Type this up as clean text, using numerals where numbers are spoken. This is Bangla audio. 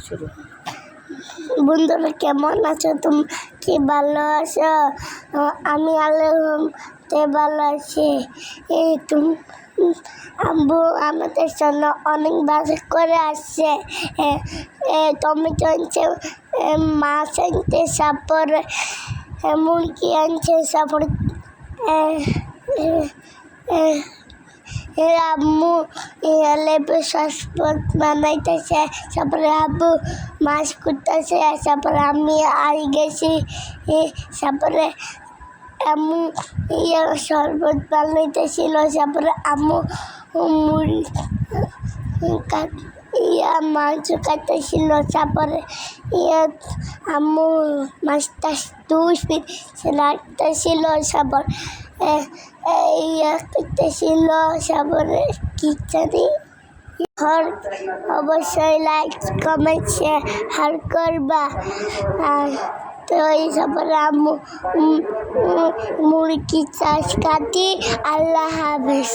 শুরু। বন্ধুরা কেমন আছো? তুমি কি ভালো আছো? আমি আলহামদুলিল্লাহ ভালো আছি। তুমি আব্বু আমাদের জন্য অনেক বাজার করে আসছে। টমেটো আনছে, মাছ আনছে, তারপরে মুরগি আনছে, তারপরে আম্মু লেবু শরবত বানাইতেছে, তারপরে আব্বু মাছ কুটতেছে, তারপরে আমি আই গেছি, তারপরে আম্মু শরবত বানাইতেছিল, তারপরে আম্মু মুড়ি মাংস কাটতেছিল, তারপরে আম্মু মাছটা রাখতেছিল, তারপর করতেছিল, তারপরে কি জানি অবশ্যই লাইক কমেন্ট শেয়ার করবা। তো এই তারপরে আম্মু মুরগি চাষ কাটি। আল্লাহ হাফেজ।